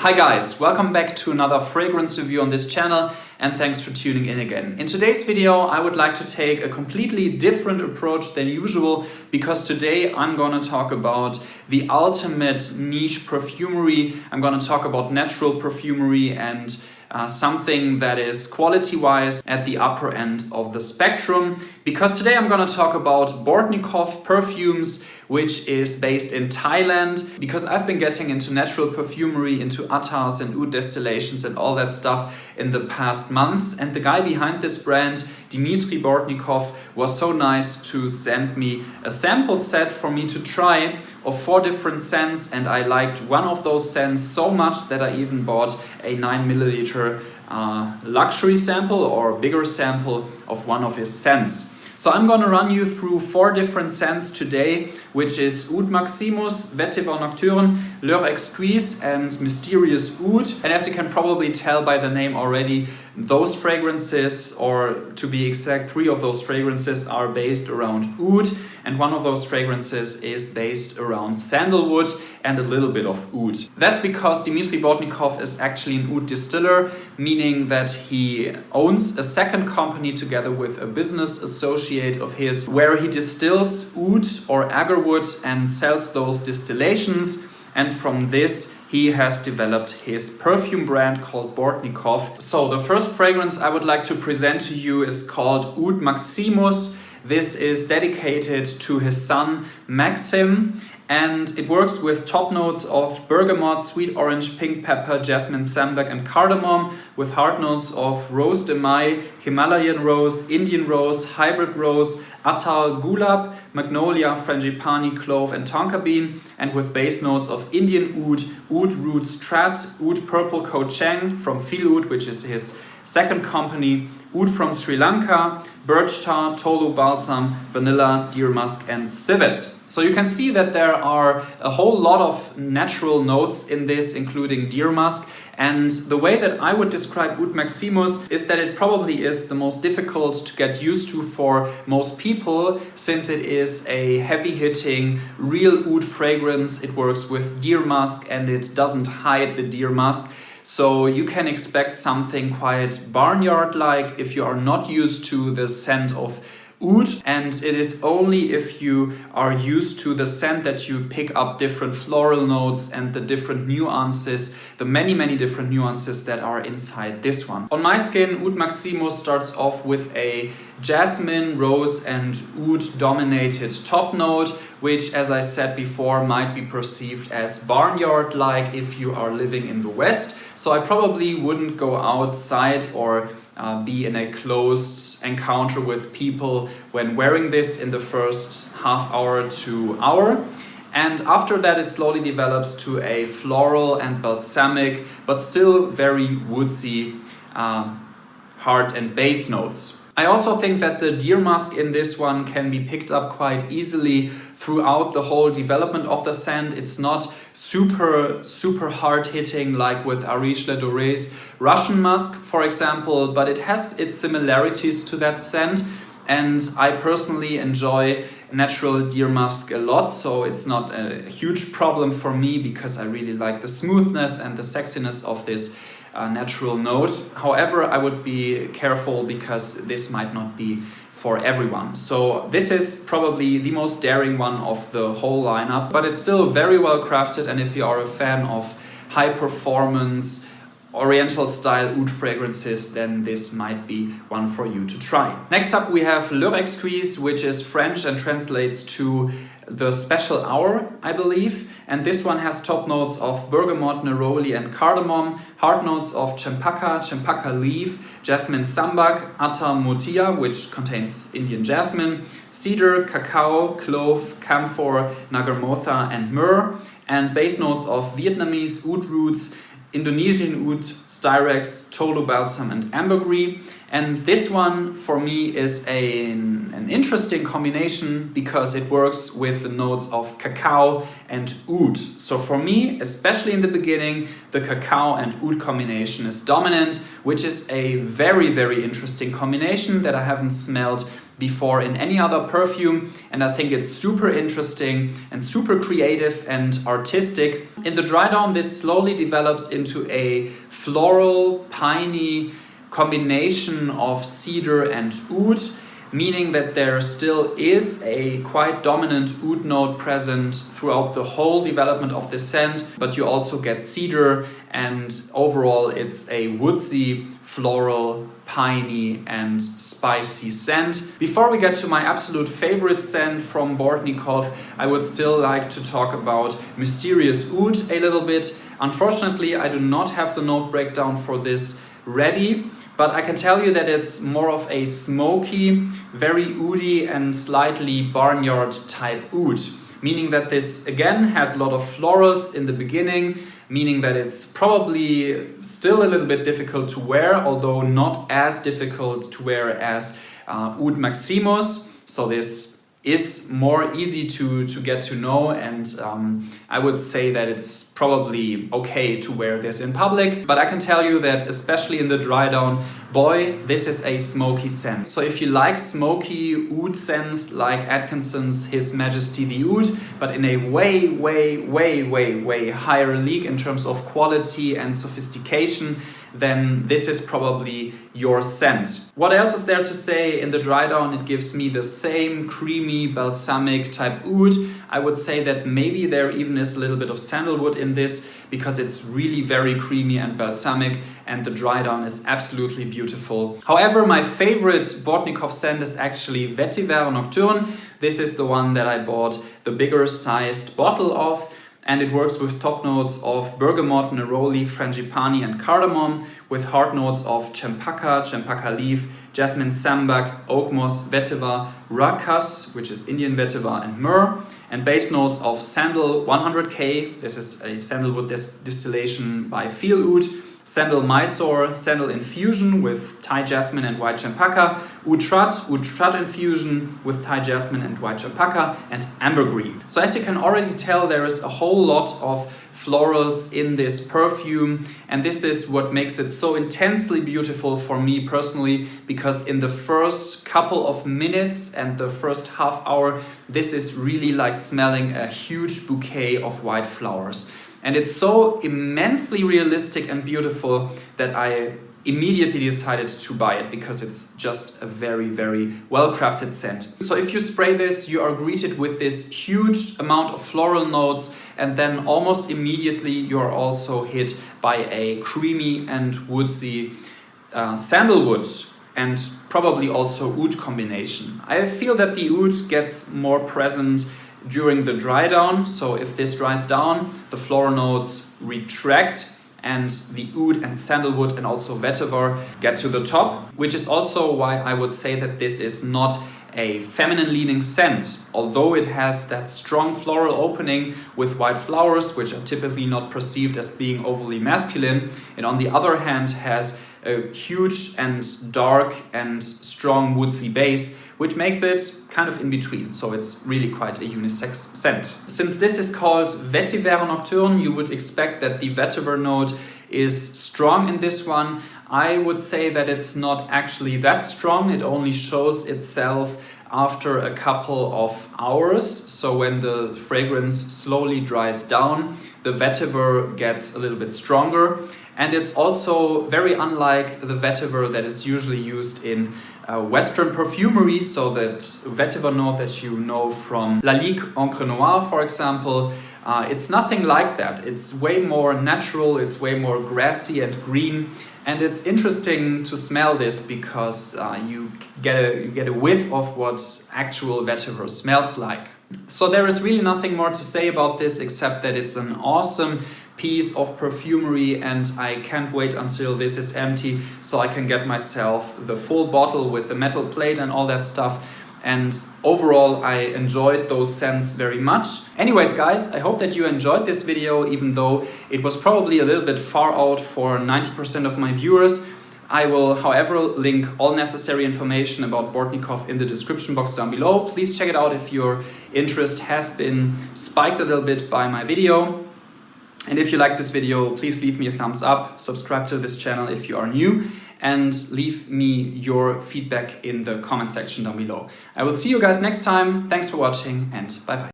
Hi guys, welcome back to another fragrance review on this channel and thanks for tuning in again. In today's video I would like to take a completely different approach than usual because today I'm gonna talk about the ultimate niche perfumery. I'm gonna talk about natural perfumery and something that is quality-wise at the upper end of the spectrum. Because today I'm going to talk about Bortnikoff Perfumes, which is based in Thailand. Because I've been getting into natural perfumery, into attars and oud distillations and all that stuff in the past months. And the guy behind this brand, Dmitry Bortnikov, was so nice to send me a sample set for me to try of 4 different scents, and I liked one of those scents so much that I even bought a 9 milliliter luxury sample or bigger sample of one of his scents. So I'm gonna run you through 4 different scents today, which is Oud Maximus, Vetiver Nocturne, L'heure Exquise and Mysterious Oud. And as you can probably tell by the name already, those fragrances, or to be exact, 3 of those fragrances are based around oud, and one of those fragrances is based around sandalwood and a little bit of oud. That's because Dmitry Bortnikov is actually an oud distiller, meaning that he owns a second company together with a business associate of his, where he distills oud or agarwood and sells those distillations. And from this, he has developed his perfume brand called Bortnikov. So the first fragrance I would like to present to you is called Oud Maximus. This is dedicated to his son Maxim, and it works with top notes of bergamot, sweet orange, pink pepper, jasmine, sambac and cardamom, with heart notes of rose de mai, Himalayan rose, Indian rose, hybrid rose, attar, gulab, magnolia, frangipani, clove and tonka bean, and with base notes of Indian oud, oud root strat, oud purple kochang from Feel Oud, which is his second company, oud from Sri Lanka, birch tar, tolu balsam, vanilla, deer musk and civet. So you can see that there are a whole lot of natural notes in this, including deer musk. And the way that I would describe Oud Maximus is that it probably is the most difficult to get used to for most people, since it is a heavy-hitting, real oud fragrance. It works with deer musk and it doesn't hide the deer musk. So you can expect something quite barnyard-like if you are not used to the scent of oud, and it is only if you are used to the scent that you pick up different floral notes and the different nuances, the many different nuances that are inside this one. On my skin, Oud Maximus starts off with a jasmine, rose and oud dominated top note, which, as I said before, might be perceived as barnyard-like if you are living in the West. So I probably wouldn't go outside or be in a closed encounter with people when wearing this in the first half hour to hour. And after that it slowly develops to a floral and balsamic, but still very woodsy heart and base notes. I also think that the deer musk in this one can be picked up quite easily throughout the whole development of the scent. It's not super hard hitting like with Arish Ledore's Russian musk, for example, but it has its similarities to that scent. And I personally enjoy natural deer musk a lot, so it's not a huge problem for me because I really like the smoothness and the sexiness of this natural note. However, I would be careful because this might not be for everyone. So this is probably the most daring one of the whole lineup, but it's still very well crafted, and if you are a fan of high performance Oriental style oud fragrances, then this might be one for you to try. Next up we have L'heure Exquise, which is French and translates to the special hour, I believe. And this one has top notes of bergamot, neroli and cardamom, heart notes of champaka leaf, jasmine sambac, attar motia, which contains Indian jasmine, cedar, cacao, clove, camphor, nagarmotha and myrrh, and base notes of Vietnamese oud roots, Indonesian oud, styrex, tolu balsam and ambergris. And this one for me is an interesting combination because it works with the notes of cacao and oud. So for me, especially in the beginning, the cacao and oud combination is dominant, which is a very interesting combination that I haven't smelled before in any other perfume, and I think it's super interesting and super creative and artistic. In the dry down, this slowly develops into a floral, piney combination of cedar and oud, meaning that there still is a quite dominant oud note present throughout the whole development of the scent, but you also get cedar, and overall it's a woodsy, floral, piney and spicy scent. Before we get to my absolute favorite scent from Bortnikov, I would still like to talk about Mysterious Oud a little bit. Unfortunately, I do not have the note breakdown for this ready, but I can tell you that it's more of a smoky, very oudy and slightly barnyard type oud. Meaning that this again has a lot of florals in the beginning, meaning that it's probably still a little bit difficult to wear, although not as difficult to wear as Oud Maximus. So this is more easy to get to know, and I would say that it's probably okay to wear this in public. But I can tell you that especially in the dry down, boy, this is a smoky scent. So if you like smoky oud scents like Atkinson's His Majesty the Oud, but in a way higher league in terms of quality and sophistication, then this is probably your scent. What else is there to say? In the dry down, it gives me the same creamy balsamic type oud. I would say that maybe there even is a little bit of sandalwood in this, because it's really very creamy and balsamic, and the dry down is absolutely beautiful. However, my favorite Bortnikov scent is actually Vetiver Nocturne. This is the one that I bought the bigger sized bottle of, and it works with top notes of bergamot, neroli, frangipani and cardamom, with heart notes of champaka leaf, jasmine sambac, oak moss, vetiver, rakas, which is Indian vetiver, and myrrh, and base notes of sandal 100K, this is a sandalwood distillation by Feel Oud, sandal Mysore, sandal infusion with Thai jasmine and white champaka, oud trat infusion with Thai jasmine and white champaka, and ambergris. So as you can already tell, there is a whole lot of florals in this perfume, and this is what makes it so intensely beautiful for me personally, because in the first couple of minutes and the first half hour, this is really like smelling a huge bouquet of white flowers. And it's so immensely realistic and beautiful that I immediately decided to buy it, because it's just a very, very well-crafted scent. So if you spray this, you are greeted with this huge amount of floral notes, and then almost immediately you're also hit by a creamy and woodsy sandalwood and probably also oud combination. I feel that the oud gets more present during the dry down, so if this dries down, the floral notes retract and the oud and sandalwood and also vetiver get to the top, which is also why I would say that this is not a feminine leaning scent, although it has that strong floral opening with white flowers, which are typically not perceived as being overly masculine, and on the other hand has a huge and dark and strong woodsy base, which makes it kind of in between, so it's really quite a unisex scent. Since this is called Vetiver Nocturne, you would expect that the vetiver note is strong in this one. I would say that it's not actually that strong, it only shows itself after a couple of hours, so when the fragrance slowly dries down, the vetiver gets a little bit stronger, and it's also very unlike the vetiver that is usually used in Western perfumery, so that vetiver note that you know from Lalique Encre Noire, for example. It's nothing like that. It's way more natural, it's way more grassy and green, and it's interesting to smell this because you get a whiff of what actual vetiver smells like. So there is really nothing more to say about this except that it's an awesome piece of perfumery, and I can't wait until this is empty so I can get myself the full bottle with the metal plate and all that stuff. And overall, I enjoyed those scents very much. Anyways, guys, I hope that you enjoyed this video, even though it was probably a little bit far out for 90% of my viewers. I will, however, link all necessary information about Bortnikov in the description box down below. Please check it out if your interest has been spiked a little bit by my video. And if you like this video, please leave me a thumbs up, subscribe to this channel if you are new, and leave me your feedback in the comment section down below. I will see you guys next time. Thanks for watching and bye bye.